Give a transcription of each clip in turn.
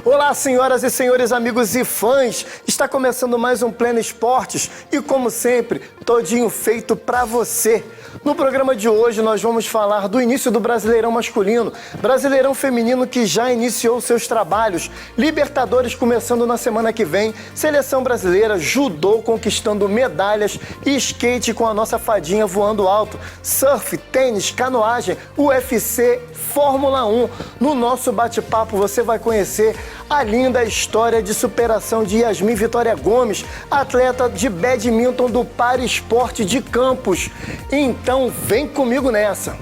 Olá, senhoras e senhores, amigos e fãs! Está começando mais um Pleno Esportes e, como sempre, todinho feito pra você. No programa de hoje, nós vamos falar do início do Brasileirão masculino, Brasileirão feminino que já iniciou seus trabalhos, Libertadores começando na semana que vem, Seleção brasileira, judô conquistando medalhas e skate com a nossa fadinha voando alto, surf, tênis, canoagem, UFC, Fórmula 1. No nosso bate-papo você vai conhecer a linda história de superação de Yasmin Vitória Gomes, atleta de badminton do Paraesporte de Campos. Então vem comigo nessa!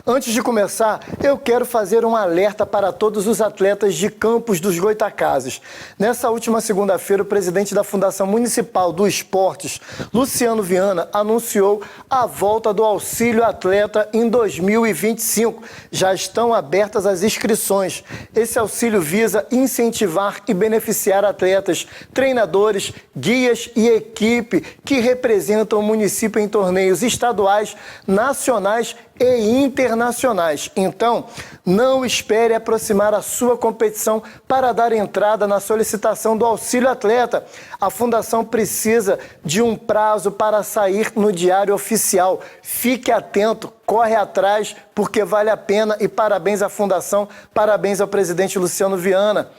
Antes de começar, eu quero fazer um alerta para todos os atletas de Campos dos Goytacazes. Nessa última segunda-feira, o presidente da Fundação Municipal do Esportes, Luciano Viana, anunciou a volta do Auxílio Atleta em 2025. Já estão abertas as inscrições. Esse auxílio visa incentivar e beneficiar atletas, treinadores, guias e equipe que representam o município em torneios estaduais, nacionais e internacionais. Então, não espere aproximar a sua competição para dar entrada na solicitação do Auxílio Atleta. A Fundação precisa de um prazo para sair no Diário Oficial. Fique atento, corre atrás, porque vale a pena. E parabéns à Fundação, parabéns ao presidente Luciano Viana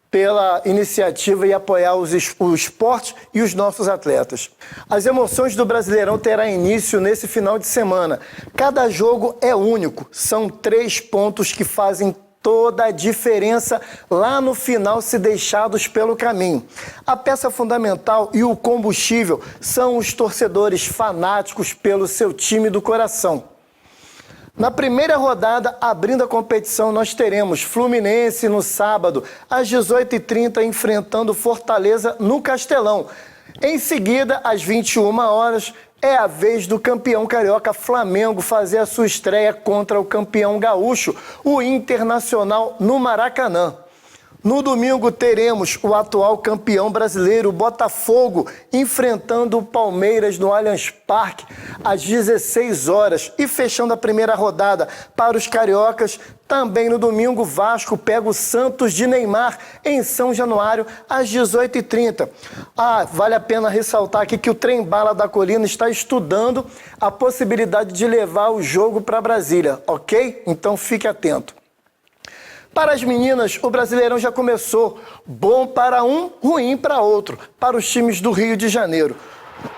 pela iniciativa e apoiar o esporte e os nossos atletas. As emoções do Brasileirão terão início nesse final de semana. Cada jogo é único, são 3 pontos que fazem toda a diferença lá no final se deixados pelo caminho. A peça fundamental e o combustível são os torcedores fanáticos pelo seu time do coração. Na primeira rodada, abrindo a competição, nós teremos Fluminense no sábado, às 18h30, enfrentando Fortaleza no Castelão. Em seguida, às 21 horas, é a vez do campeão carioca Flamengo fazer a sua estreia contra o campeão gaúcho, o Internacional, no Maracanã. No domingo teremos o atual campeão brasileiro, o Botafogo, enfrentando o Palmeiras no Allianz Parque às 16 horas. E fechando a primeira rodada para os cariocas, também no domingo, Vasco pega o Santos de Neymar em São Januário às 18h30. Vale a pena ressaltar aqui que o Trem-Bala da Colina está estudando a possibilidade de levar o jogo para Brasília, ok? Então fique atento. Para as meninas, o Brasileirão já começou. Bom para um, ruim para outro, para os times do Rio de Janeiro.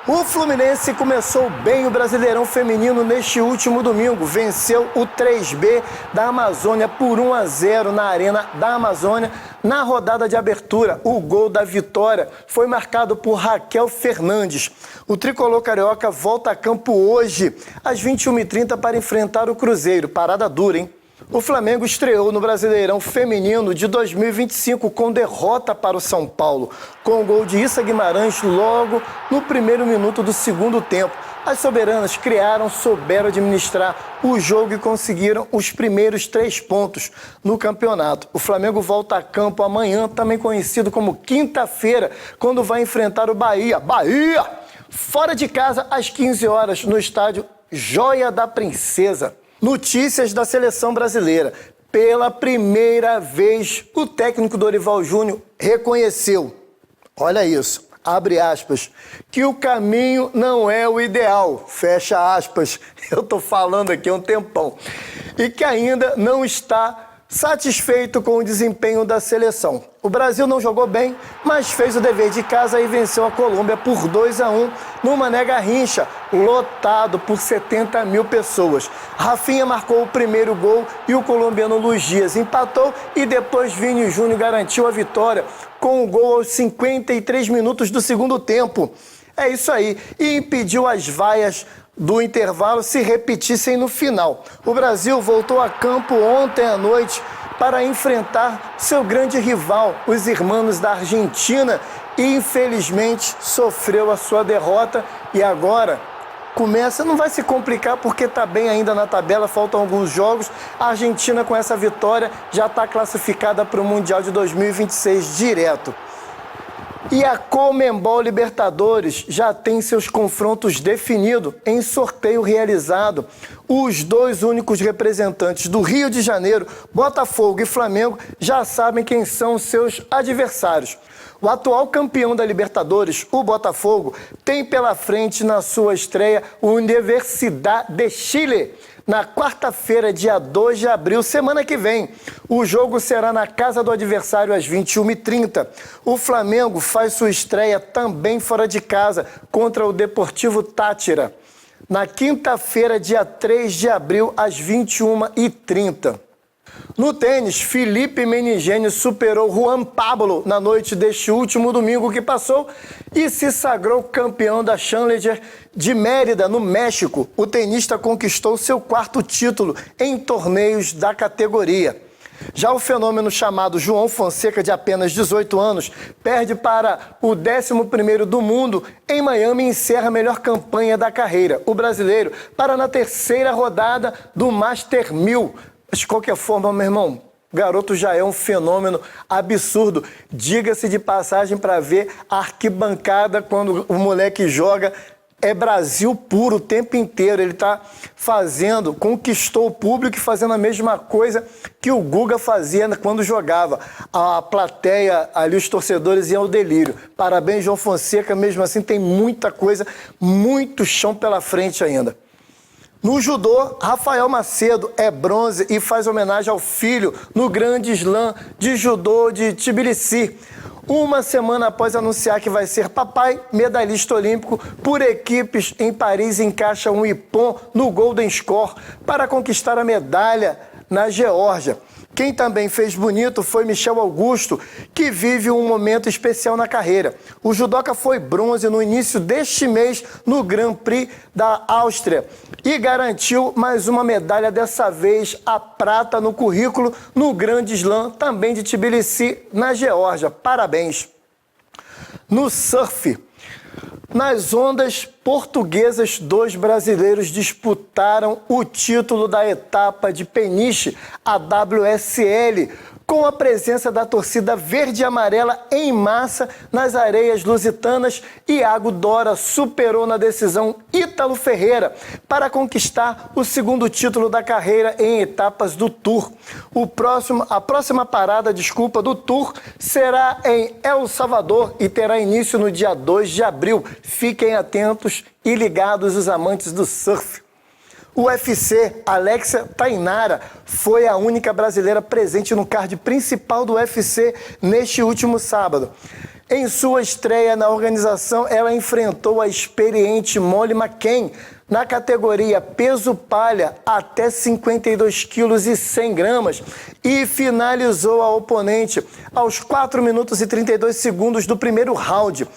O Fluminense começou bem o Brasileirão feminino neste último domingo. Venceu o 3B da Amazônia por 1-0 na Arena da Amazônia. Na rodada de abertura, o gol da vitória foi marcado por Raquel Fernandes. O tricolor carioca volta a campo hoje, às 21h30, para enfrentar o Cruzeiro. Parada dura, hein? O Flamengo estreou no Brasileirão Feminino de 2025 com derrota para o São Paulo, com o gol de Issa Guimarães logo no primeiro minuto do segundo tempo. As soberanas souberam administrar o jogo e conseguiram os primeiros 3 pontos no campeonato. O Flamengo volta a campo amanhã, também conhecido como quinta-feira, quando vai enfrentar o Bahia. Bahia! Fora de casa, às 15 horas, no estádio Joia da Princesa. Notícias da seleção brasileira. Pela primeira vez, o técnico Dorival Júnior reconheceu, olha isso, abre aspas, que o caminho não é o ideal, fecha aspas, eu tô falando aqui há um tempão, e que ainda não está satisfeito com o desempenho da seleção. O Brasil não jogou bem, mas fez o dever de casa e venceu a Colômbia por 2-1 no Mané Garrincha, lotado por 70 mil pessoas. Rafinha marcou o primeiro gol e o colombiano Luiz Dias empatou e depois Vini Júnior garantiu a vitória com o gol aos 53 minutos do segundo tempo. É isso aí, e impediu as vaias do intervalo se repetissem no final. O Brasil voltou a campo ontem à noite para enfrentar seu grande rival, os irmãos da Argentina, e infelizmente sofreu a sua derrota e agora não vai se complicar porque está bem ainda na tabela, faltam alguns jogos. A Argentina com essa vitória já está classificada para o Mundial de 2026 direto. E a Conmebol Libertadores já tem seus confrontos definidos em sorteio realizado. Os dois únicos representantes do Rio de Janeiro, Botafogo e Flamengo, já sabem quem são seus adversários. O atual campeão da Libertadores, o Botafogo, tem pela frente na sua estreia o Universidad de Chile, na quarta-feira, dia 2 de abril, semana que vem. O jogo será na casa do adversário às 21h30. O Flamengo faz sua estreia também fora de casa contra o Deportivo Táchira, na quinta-feira, dia 3 de abril, às 21h30. No tênis, Felipe Meneghini superou Juan Pablo na noite deste último domingo que passou e se sagrou campeão da Challenger de Mérida, no México. O tenista conquistou seu quarto título em torneios da categoria. Já o fenômeno chamado João Fonseca, de apenas 18 anos, perde para o 11º do mundo em Miami e encerra a melhor campanha da carreira. O brasileiro para na terceira rodada do Master 1000. Mas de qualquer forma, meu irmão, o garoto já é um fenômeno absurdo. Diga-se de passagem, para ver a arquibancada quando o moleque joga, é Brasil puro o tempo inteiro. Ele está conquistou o público e fazendo a mesma coisa que o Guga fazia quando jogava. A plateia ali, os torcedores iam ao delírio. Parabéns, João Fonseca, mesmo assim tem muita coisa, muito chão pela frente ainda. No judô, Rafael Macedo é bronze e faz homenagem ao filho no Grande Slam de judô de Tbilisi. Uma semana após anunciar que vai ser papai, medalhista olímpico por equipes em Paris encaixa um ippon no Golden Score para conquistar a medalha na Geórgia. Quem também fez bonito foi Michel Augusto, que vive um momento especial na carreira. O judoca foi bronze no início deste mês no Grand Prix da Áustria e garantiu mais uma medalha, dessa vez a prata no currículo no Grande Slam, também de Tbilisi, na Geórgia. Parabéns! No surf, nas ondas portuguesas, 2 brasileiros disputaram o título da etapa de Peniche, a WSL, com a presença da torcida verde e amarela em massa nas areias lusitanas. Iago Dora superou na decisão Ítalo Ferreira para conquistar o segundo título da carreira em etapas do Tour. A próxima parada do Tour será em El Salvador e terá início no dia 2 de abril. Fiquem atentos e ligados os amantes do surf. O UFC, Alexia Tainara, foi a única brasileira presente no card principal do UFC neste último sábado. Em sua estreia na organização, ela enfrentou a experiente Molly McCann na categoria peso palha até 52 quilos e 100 gramas e finalizou a oponente aos 4 minutos e 32 segundos do primeiro round.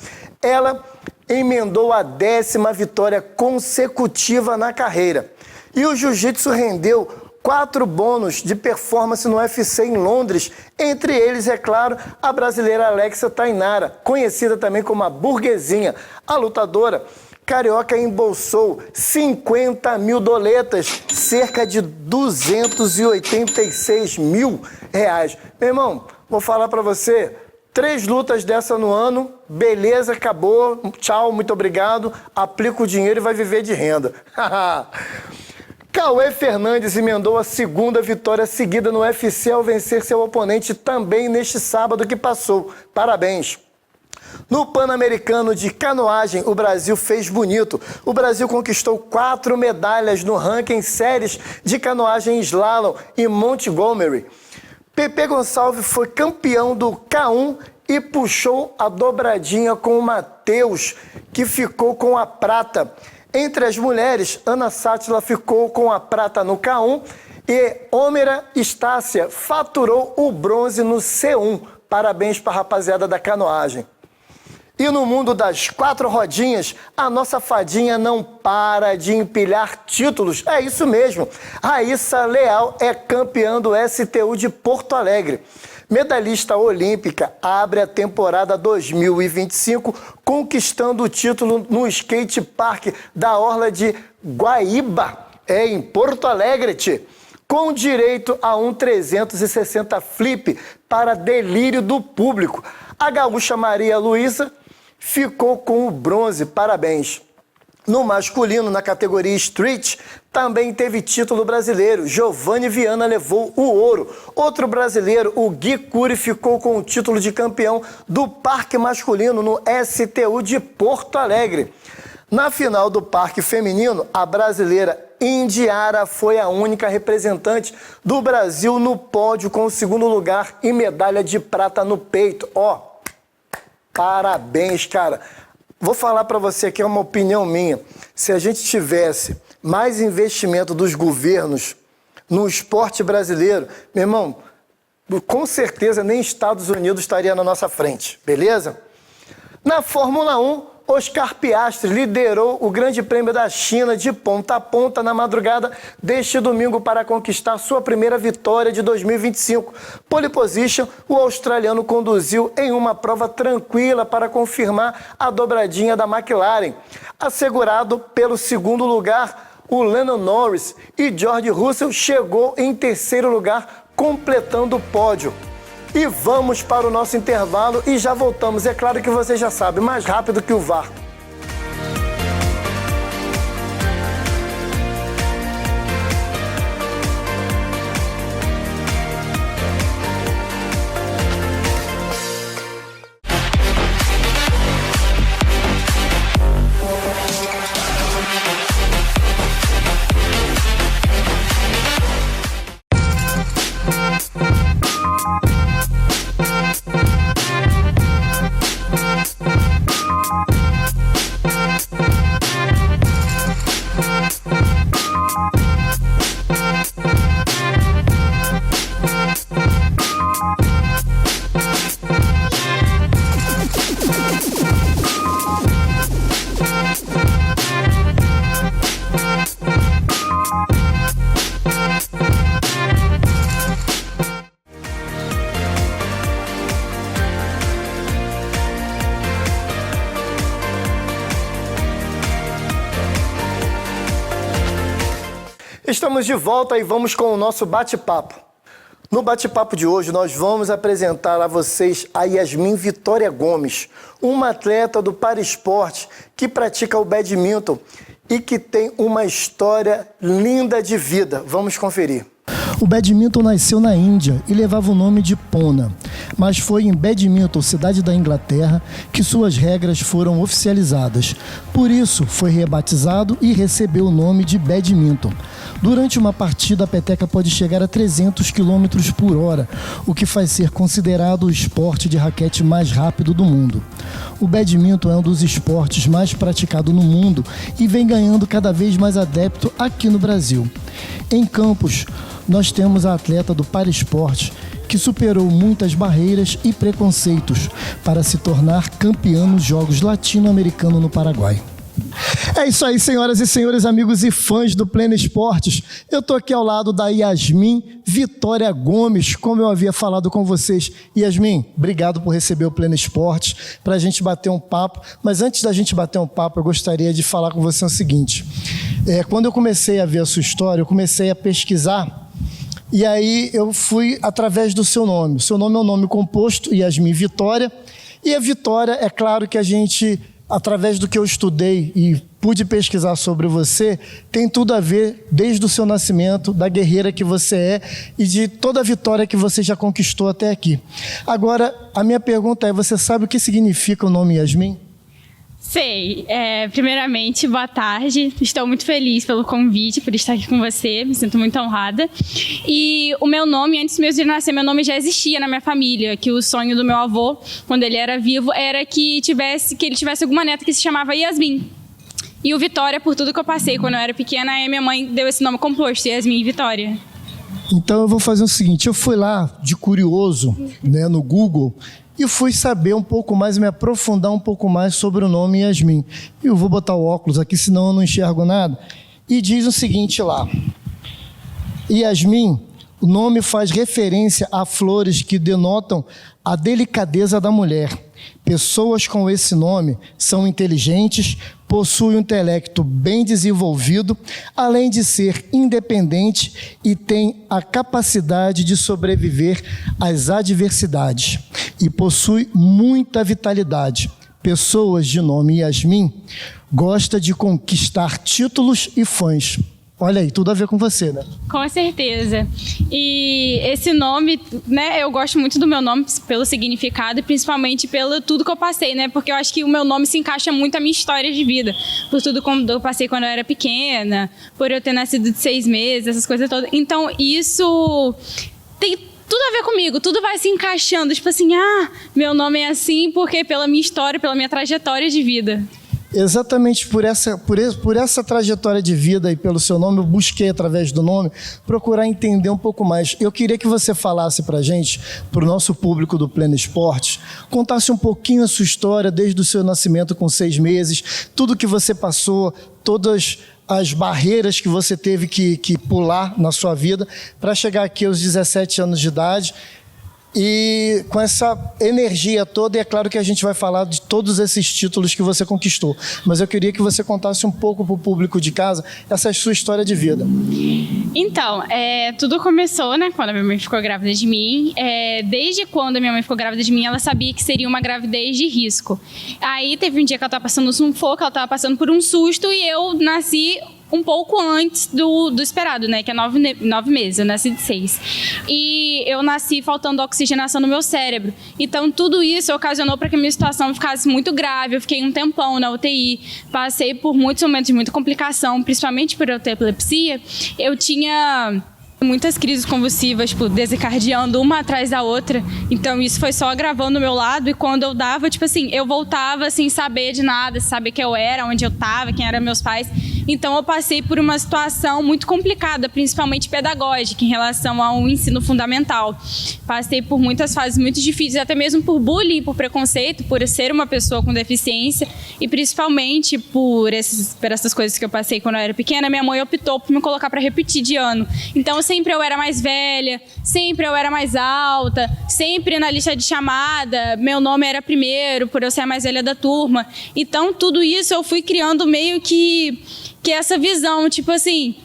Ela emendou a 10ª vitória consecutiva na carreira. E o jiu-jitsu rendeu 4 bônus de performance no UFC em Londres, entre eles, é claro, a brasileira Alexia Tainara, conhecida também como a Burguesinha. A lutadora carioca embolsou 50 mil doletas, cerca de 286 mil reais. Meu irmão, vou falar pra você, 3 lutas dessa no ano, beleza, acabou, tchau, muito obrigado, aplica o dinheiro e vai viver de renda. Cauê Fernandes emendou a 2ª vitória seguida no UFC ao vencer seu oponente também neste sábado que passou. Parabéns! No Pan-Americano de canoagem, o Brasil fez bonito. O Brasil conquistou 4 medalhas no ranking séries de canoagem slalom em Montgomery. Pepe Gonçalves foi campeão do K1 e puxou a dobradinha com o Matheus, que ficou com a prata. Entre as mulheres, Ana Sátila ficou com a prata no K1 e Homera Estácia faturou o bronze no C1. Parabéns para a rapaziada da canoagem. E no mundo das 4 rodinhas, a nossa fadinha não para de empilhar títulos. É isso mesmo. Raíssa Leal é campeã do STU de Porto Alegre. Medalhista olímpica, abre a temporada 2025 conquistando o título no skate park da Orla de Guaíba, em Porto Alegre, com direito a um 360 flip para delírio do público. A gaúcha Maria Luísa ficou com o bronze, parabéns. No masculino, na categoria Street, também teve título brasileiro. Giovanni Viana levou o ouro. Outro brasileiro, o Gui Cury, ficou com o título de campeão do Parque Masculino no STU de Porto Alegre. Na final do Parque Feminino, a brasileira Indiara foi a única representante do Brasil no pódio com o segundo lugar e medalha de prata no peito. Parabéns, cara. Vou falar para você que é uma opinião minha. Se a gente tivesse mais investimento dos governos no esporte brasileiro, meu irmão, com certeza nem Estados Unidos estaria na nossa frente, beleza? Na Fórmula 1, Oscar Piastri liderou o Grande Prêmio da China de ponta a ponta na madrugada deste domingo para conquistar sua primeira vitória de 2025. Pole position, o australiano conduziu em uma prova tranquila para confirmar a dobradinha da McLaren. Assegurado pelo segundo lugar, o Lando Norris e George Russell chegou em terceiro lugar, completando o pódio. E vamos para o nosso intervalo e já voltamos. É claro que você já sabe, mais rápido que o VAR. Estamos de volta e vamos com o nosso bate-papo. No bate-papo de hoje, nós vamos apresentar a vocês a Yasmin Vitória Gomes, uma atleta do paraesporte que pratica o badminton e que tem uma história linda de vida. Vamos conferir. O badminton nasceu na Índia e levava o nome de Pona, mas foi em Badminton, cidade da Inglaterra, que suas regras foram oficializadas. Por isso, foi rebatizado e recebeu o nome de badminton. Durante uma partida, a peteca pode chegar a 300 km por hora, o que faz ser considerado o esporte de raquete mais rápido do mundo. O badminton é um dos esportes mais praticados no mundo e vem ganhando cada vez mais adepto aqui no Brasil. Em Campos, nós temos a atleta do paraesporte que superou muitas barreiras e preconceitos para se tornar campeã nos Jogos Latino-Americanos no Paraguai. É isso aí, senhoras e senhores, amigos e fãs do Pleno Esportes. Eu estou aqui ao lado da Yasmin Vitória Gomes, como eu havia falado com vocês. Yasmin, obrigado por receber o Pleno Esportes, para a gente bater um papo. Mas antes da gente bater um papo, eu gostaria de falar com você o seguinte. Quando eu comecei a ver a sua história, eu comecei a pesquisar. E aí eu fui através do seu nome. O seu nome é um nome composto, Yasmin Vitória. E a Vitória, é claro que a gente, através do que eu estudei e pude pesquisar sobre você, tem tudo a ver desde o seu nascimento, da guerreira que você é e de toda a vitória que você já conquistou até aqui. Agora, a minha pergunta é, você sabe o que significa o nome Yasmin? Sei. Primeiramente, boa tarde. Estou muito feliz pelo convite, por estar aqui com você. Me sinto muito honrada. E o meu nome, antes mesmo de nascer, meu nome já existia na minha família. Que o sonho do meu avô, quando ele era vivo, era que ele tivesse alguma neta que se chamava Yasmin. E o Vitória, por tudo que eu passei quando eu era pequena, aí minha mãe deu esse nome composto, Yasmin Vitória. Então eu vou fazer o seguinte, eu fui lá de curioso, no Google, e fui saber um pouco mais, me aprofundar um pouco mais sobre o nome Yasmin. E eu vou botar o óculos aqui, senão eu não enxergo nada. E diz o seguinte lá, Yasmin, o nome faz referência a flores que denotam a delicadeza da mulher. Pessoas com esse nome são inteligentes, possuem um intelecto bem desenvolvido, além de ser independente e têm a capacidade de sobreviver às adversidades e possui muita vitalidade. Pessoas de nome Yasmin gostam de conquistar títulos e fãs. Olha aí, tudo a ver com você, né? Com certeza. E esse nome, né, eu gosto muito do meu nome pelo significado e principalmente pelo tudo que eu passei, né? Porque eu acho que o meu nome se encaixa muito à minha história de vida. Por tudo como eu passei quando eu era pequena, por eu ter nascido de 6 meses, essas coisas todas. Então, isso tem tudo a ver comigo, tudo vai se encaixando. Tipo assim, meu nome é assim porque pela minha história, pela minha trajetória de vida. Exatamente por essa trajetória de vida e pelo seu nome, eu busquei, através do nome, procurar entender um pouco mais. Eu queria que você falasse para a gente, para o nosso público do Pleno Esportes, contasse um pouquinho a sua história, desde o seu nascimento com 6 meses, tudo que você passou, todas as barreiras que você teve que pular na sua vida para chegar aqui aos 17 anos de idade. E com essa energia toda, e é claro que a gente vai falar de todos esses títulos que você conquistou, mas eu queria que você contasse um pouco para o público de casa essa sua história de vida. Então, tudo começou, né, quando a minha mãe ficou grávida de mim. Desde quando a minha mãe ficou grávida de mim, ela sabia que seria uma gravidez de risco. Aí teve um dia que ela estava passando um sufoco, ela estava passando por um susto e eu nasci um pouco antes do esperado, né? Que é 9 meses, eu nasci de 6. E eu nasci faltando oxigenação no meu cérebro. Então, tudo isso ocasionou para que a minha situação ficasse muito grave. Eu fiquei um tempão na UTI, passei por muitos momentos de muita complicação, principalmente por eu ter epilepsia. Eu tinha muitas crises convulsivas, tipo, desencadeando uma atrás da outra. Então, isso foi só agravando o meu lado. E quando eu dava, tipo assim, eu voltava sem saber de nada, sem saber quem eu era, onde eu estava, quem eram meus pais. Então, eu passei por uma situação muito complicada, principalmente pedagógica, em relação ao ensino fundamental. Passei por muitas fases muito difíceis, até mesmo por bullying, por preconceito, por ser uma pessoa com deficiência. E principalmente por essas coisas que eu passei quando eu era pequena, minha mãe optou por me colocar para repetir de ano. Então, sempre eu era mais velha, sempre eu era mais alta, sempre na lista de chamada, meu nome era primeiro, por eu ser a mais velha da turma. Então, tudo isso eu fui criando meio que essa visão, tipo assim,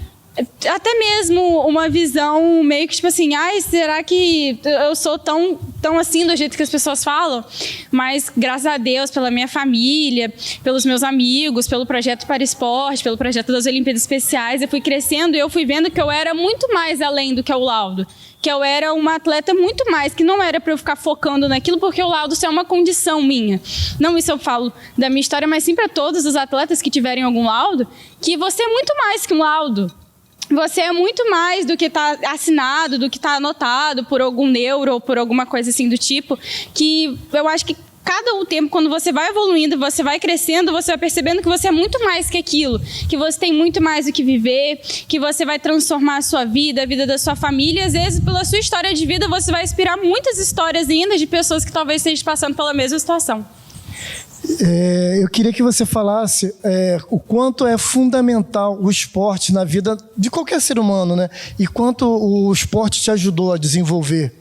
até mesmo uma visão meio que tipo assim, será que eu sou tão assim do jeito que as pessoas falam? Mas graças a Deus, pela minha família, pelos meus amigos, pelo projeto Para Esporte, pelo projeto das Olimpíadas Especiais, eu fui crescendo e eu fui vendo que eu era muito mais além do que o laudo. Que eu era uma atleta muito mais, que não era para eu ficar focando naquilo, porque o laudo é uma condição minha. Não isso eu falo da minha história, mas sim para todos os atletas que tiverem algum laudo, que você é muito mais que um laudo. Você é muito mais do que está assinado, do que está anotado por algum neuro ou por alguma coisa assim do tipo, que eu acho que cada tempo, quando você vai evoluindo, você vai crescendo, você vai percebendo que você é muito mais que aquilo, que você tem muito mais o que viver, que você vai transformar a sua vida, a vida da sua família, e às vezes pela sua história de vida você vai inspirar muitas histórias ainda de pessoas que talvez estejam passando pela mesma situação. Eu queria que você falasse o quanto é fundamental o esporte na vida de qualquer ser humano, né? E quanto o esporte te ajudou a desenvolver.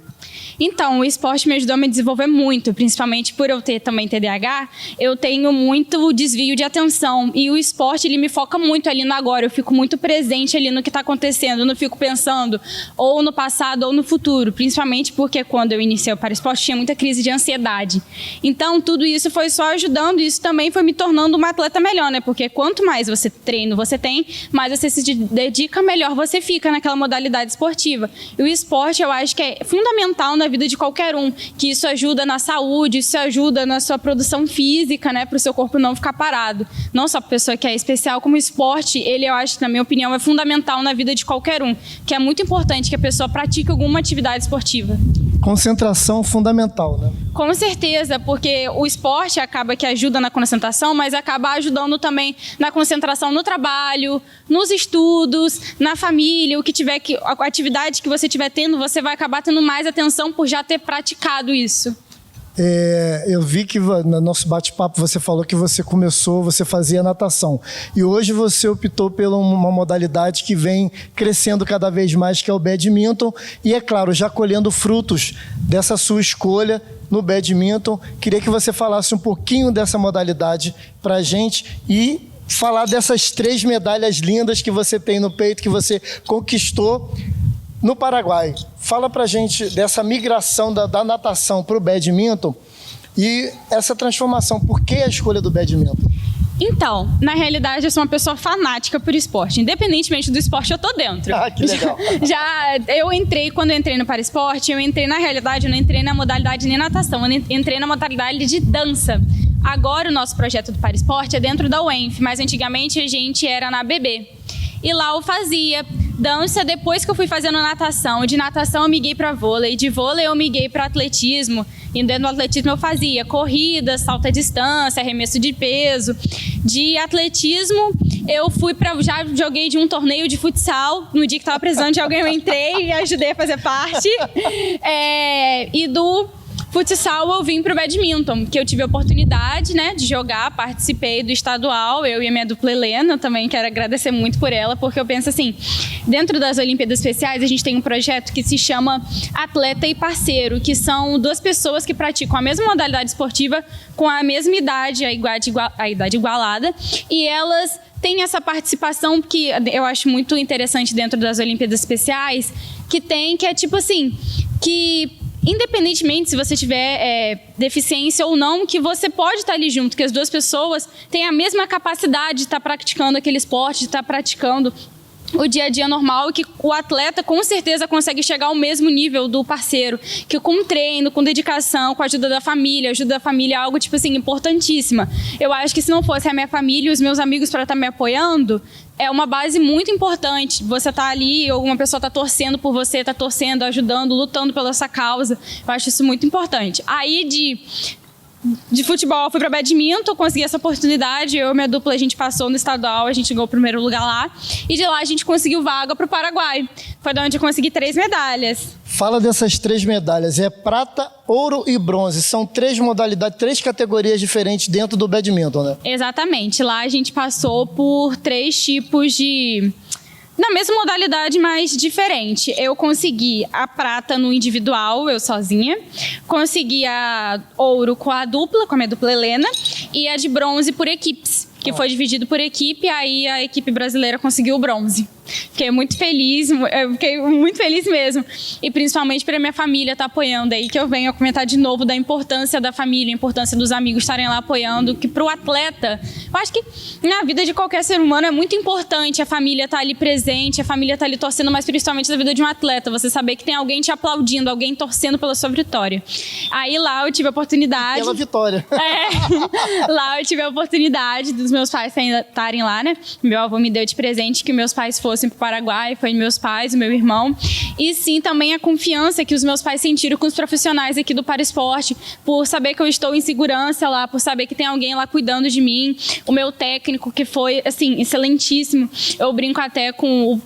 Então, o esporte me ajudou a me desenvolver muito, principalmente por eu ter também TDAH, eu tenho muito desvio de atenção e o esporte ele me foca muito ali no agora, eu fico muito presente ali no que está acontecendo, eu não fico pensando ou no passado ou no futuro, principalmente porque quando eu iniciei o Para Esporte tinha muita crise de ansiedade. Então, tudo isso foi só ajudando e isso também foi me tornando uma atleta melhor, né? Porque quanto mais você treina, você tem, mais você se dedica, melhor você fica naquela modalidade esportiva. E o esporte eu acho que é fundamental na vida de qualquer um, que isso ajuda na saúde, isso ajuda na sua produção física, né, para o seu corpo não ficar parado. Não só para a pessoa que é especial, como o esporte, ele eu acho que, na minha opinião, é fundamental na vida de qualquer um, que é muito importante que a pessoa pratique alguma atividade esportiva. Concentração fundamental, né? Com certeza, porque o esporte acaba que ajuda na concentração, mas acaba ajudando também na concentração no trabalho, nos estudos, na família, a atividade que você estiver tendo, você vai acabar tendo mais atenção por já ter praticado isso. Eu vi que no nosso bate-papo você falou que você fazia natação. E hoje você optou por uma modalidade que vem crescendo cada vez mais, que é o badminton. E, é claro, já colhendo frutos dessa sua escolha no badminton. Queria que você falasse um pouquinho dessa modalidade para a gente e falar dessas 3 medalhas lindas que você tem no peito, que você conquistou no Paraguai. Fala pra gente dessa migração da natação para o badminton e essa transformação. Por que a escolha do badminton? Então, na realidade, eu sou uma pessoa fanática por esporte. Independentemente do esporte, eu tô dentro. Ah, que legal. Quando eu entrei no Paraesporte, eu não entrei na modalidade de natação, eu entrei na modalidade de dança. Agora o nosso projeto do Paraesporte é dentro da UENF, mas antigamente a gente era na ABB. E lá eu fazia dança, depois que eu fui fazendo natação. De natação eu miguei para vôlei, de vôlei eu miguei para atletismo. E dentro do atletismo eu fazia corrida, salto à distância, arremesso de peso. De atletismo eu já joguei de um torneio de futsal. No dia que estava precisando de alguém eu entrei e ajudei a fazer parte. E do futsal eu vim pro badminton, que eu tive a oportunidade, né, de jogar, participei do estadual, eu e a minha dupla Helena, também quero agradecer muito por ela, porque eu penso assim, dentro das Olimpíadas Especiais a gente tem um projeto que se chama Atleta e Parceiro, que são 2 pessoas que praticam a mesma modalidade esportiva com a mesma idade, a idade igualada, e elas têm essa participação que eu acho muito interessante dentro das Olimpíadas Especiais, que é tipo assim, que independentemente se você tiver deficiência ou não, que você pode estar ali junto, que as 2 pessoas têm a mesma capacidade de estar praticando aquele esporte, de estar praticando o dia a dia normal, e que o atleta com certeza consegue chegar ao mesmo nível do parceiro, que com treino, com dedicação, com a ajuda da família é algo, tipo assim, importantíssima. Eu acho que se não fosse a minha família e os meus amigos para estar me apoiando, é uma base muito importante. Você tá ali, alguma pessoa tá torcendo por você, tá torcendo, ajudando, lutando pela sua causa. Eu acho isso muito importante. Aí de futebol eu fui para badminton, consegui essa oportunidade, eu e minha dupla a gente passou no estadual, a gente ganhou o primeiro lugar lá, e de lá a gente conseguiu vaga para o Paraguai. Foi de onde eu consegui 3 medalhas. Fala dessas 3 medalhas, prata, ouro e bronze, são 3 modalidades, 3 categorias diferentes dentro do badminton, né? Exatamente, lá a gente passou por 3 tipos na mesma modalidade, mas diferente. Eu consegui a prata no individual, eu sozinha. Consegui a ouro com a minha dupla Helena. E a de bronze por equipes, que foi dividido por equipe, aí a equipe brasileira conseguiu o bronze. Fiquei muito feliz mesmo. E principalmente para minha família estar apoiando aí, que eu venho a comentar de novo da importância da família, a importância dos amigos estarem lá apoiando, que para o atleta, eu acho que na vida de qualquer ser humano é muito importante a família estar ali presente, a família estar ali torcendo, mas principalmente na vida de um atleta, você saber que tem alguém te aplaudindo, alguém torcendo pela sua vitória. Aí lá eu tive a oportunidade... Pela vitória. Lá eu tive a oportunidade dos meus pais estarem lá, né? Meu avô me deu de presente que meus pais fossem para o Paraguai, foi meus pais, o meu irmão. E sim, também a confiança que os meus pais sentiram com os profissionais aqui do Paraesporte, por saber que eu estou em segurança lá, por saber que tem alguém lá cuidando de mim. O meu técnico, que foi, assim, excelentíssimo. Eu brinco até com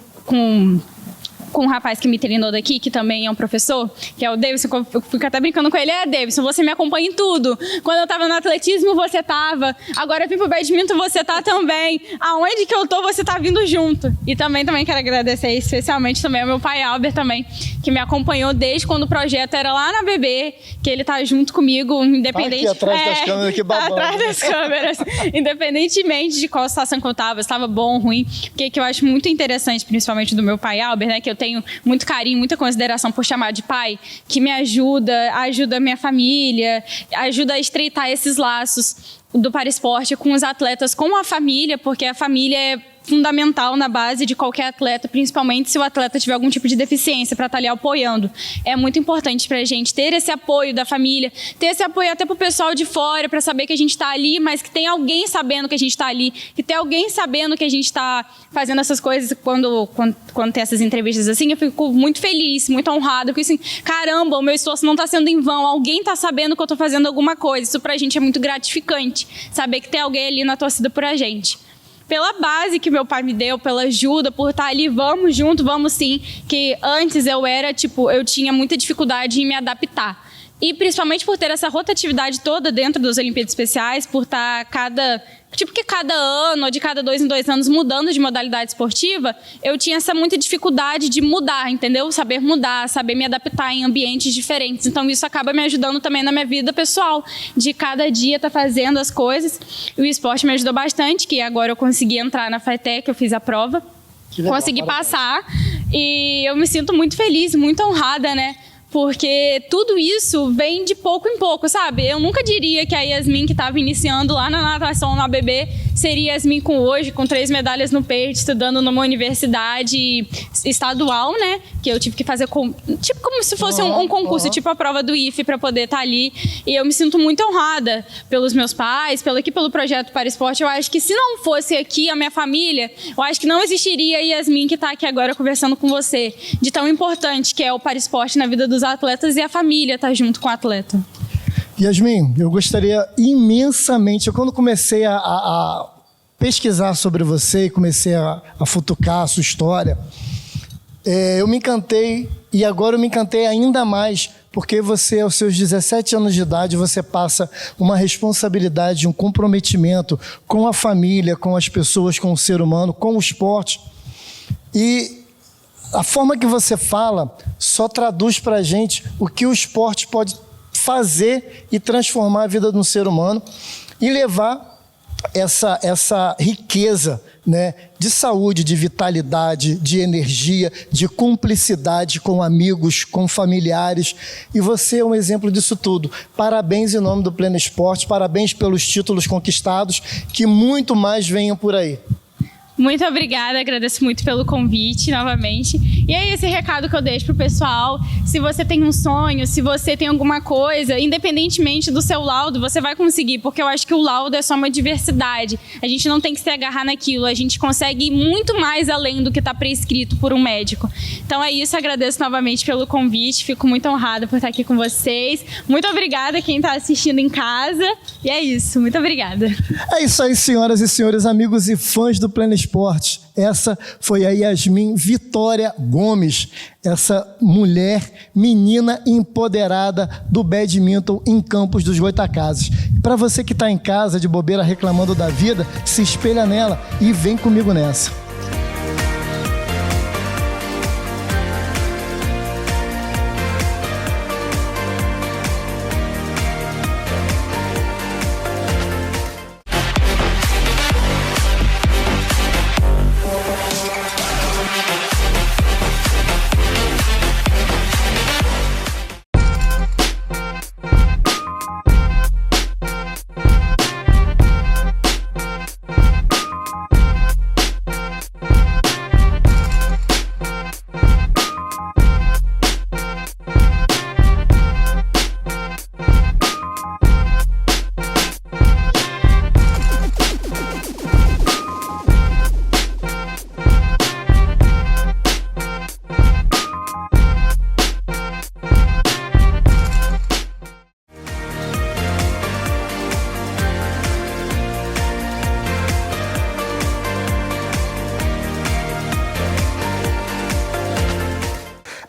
um rapaz que me treinou daqui, que também é um professor, que é o Davidson, eu fico até brincando com ele, Davidson, você me acompanha em tudo. Quando eu tava no atletismo, você tava. Agora eu vim pro badminton, você tá também. Aonde que eu tô, você tá vindo junto. E também quero agradecer especialmente também ao meu pai, Albert, também, que me acompanhou desde quando o projeto era lá na BB, que ele tá junto comigo, independente... Tá aqui atrás das câmeras, aqui babando. Tá atrás das câmeras. Independentemente de qual situação que eu tava, se tava bom, ruim, porque que eu acho muito interessante, principalmente do meu pai, Albert, né, que eu tenho muito carinho, muita consideração por chamar de pai, que me ajuda a minha família, ajuda a estreitar esses laços do Paraesporte com os atletas, com a família, porque a família é fundamental na base de qualquer atleta, principalmente se o atleta tiver algum tipo de deficiência, para estar ali apoiando. É muito importante para a gente ter esse apoio da família, ter esse apoio até para o pessoal de fora, para saber que a gente está ali, mas que tem alguém sabendo que a gente está ali, que tem alguém sabendo que a gente está fazendo essas coisas. Quando tem essas entrevistas assim, eu fico muito feliz, muito honrada, porque assim, caramba, o meu esforço não está sendo em vão, alguém está sabendo que eu estou fazendo alguma coisa. Isso para a gente é muito gratificante, saber que tem alguém ali na torcida por a gente. Pela base que meu pai me deu, pela ajuda, por estar ali, vamos junto, vamos sim. Que antes eu tinha muita dificuldade em me adaptar. E principalmente por ter essa rotatividade toda dentro das Olimpíadas Especiais, por estar cada ano, ou de cada 2 em 2 anos, mudando de modalidade esportiva, eu tinha essa muita dificuldade de mudar, entendeu? Saber mudar, saber me adaptar em ambientes diferentes. Então, isso acaba me ajudando também na minha vida pessoal, de cada dia estar fazendo as coisas. E o esporte me ajudou bastante, que agora eu consegui entrar na FATEC, eu fiz a prova, consegui passar, e eu me sinto muito feliz, muito honrada, né? Porque tudo isso vem de pouco em pouco, sabe? Eu nunca diria que a Yasmin, que estava iniciando lá na natação, no ABB, seria Yasmin com hoje, com 3 medalhas no peito, estudando numa universidade estadual, né? Que eu tive que fazer como se fosse um concurso, tipo a prova do IFE, para poder estar ali. E eu me sinto muito honrada pelos meus pais, pelo projeto Para Esporte. Eu acho que se não fosse aqui a minha família, eu acho que não existiria a Yasmin que está aqui agora conversando com você, de tão importante que é o Para Esporte na vida dos atletas e a família estar junto com o atleta. Yasmin, eu gostaria imensamente, quando comecei a pesquisar sobre você e comecei a futucar a sua história, eu me encantei, e agora eu me encantei ainda mais, porque você, aos seus 17 anos de idade, você passa uma responsabilidade, um comprometimento com a família, com as pessoas, com o ser humano, com o esporte. E a forma que você fala só traduz para a gente o que o esporte pode fazer e transformar a vida de um ser humano e levar essa riqueza, né, de saúde, de vitalidade, de energia, de cumplicidade com amigos, com familiares. E você é um exemplo disso tudo. Parabéns em nome do Pleno Esporte, parabéns pelos títulos conquistados, que muito mais venham por aí. Muito obrigada, agradeço muito pelo convite novamente. E é esse recado que eu deixo pro pessoal. Se você tem um sonho, se você tem alguma coisa, independentemente do seu laudo, você vai conseguir, porque eu acho que o laudo é só uma diversidade. A gente não tem que se agarrar naquilo, a gente consegue ir muito mais além do que está prescrito por um médico. Então é isso, agradeço novamente pelo convite, fico muito honrada por estar aqui com vocês. Muito obrigada a quem está assistindo em casa. E é isso, muito obrigada. É isso aí, senhoras e senhores, amigos e fãs do Pleno Esporte. Essa foi a Yasmin Vitória Gomes, essa mulher, menina empoderada do badminton em Campos dos Goytacazes. Para você que está em casa de bobeira reclamando da vida, se espelha nela e vem comigo nessa.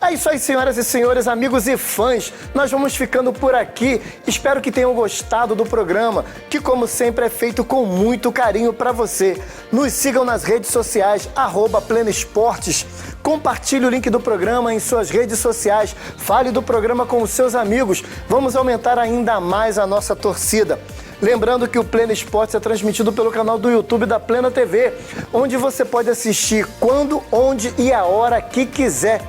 É isso aí, senhoras e senhores, amigos e fãs. Nós vamos ficando por aqui. Espero que tenham gostado do programa, que como sempre é feito com muito carinho para você. Nos sigam nas redes sociais, @PlenoEsportes. Compartilhe o link do programa em suas redes sociais. Fale do programa com os seus amigos. Vamos aumentar ainda mais a nossa torcida. Lembrando que o Pleno Esportes é transmitido pelo canal do YouTube da Plena TV, onde você pode assistir quando, onde e a hora que quiser.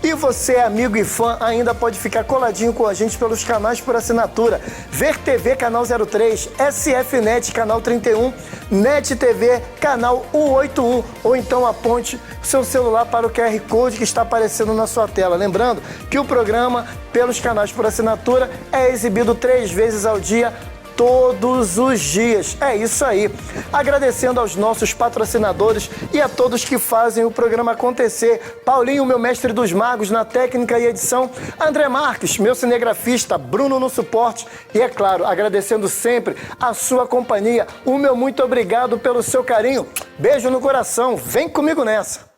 E você, amigo e fã, ainda pode ficar coladinho com a gente pelos canais por assinatura. Ver TV, canal 03, SFNet, canal 31, NET TV, canal 181. Ou então aponte seu celular para o QR Code que está aparecendo na sua tela. Lembrando que o programa, pelos canais por assinatura, é exibido 3 vezes ao dia, todos os dias. É isso aí. Agradecendo aos nossos patrocinadores e a todos que fazem o programa acontecer. Paulinho, meu mestre dos magos na técnica e edição. André Marques, meu cinegrafista. Bruno no suporte. E é claro, agradecendo sempre a sua companhia. O meu muito obrigado pelo seu carinho. Beijo no coração. Vem comigo nessa.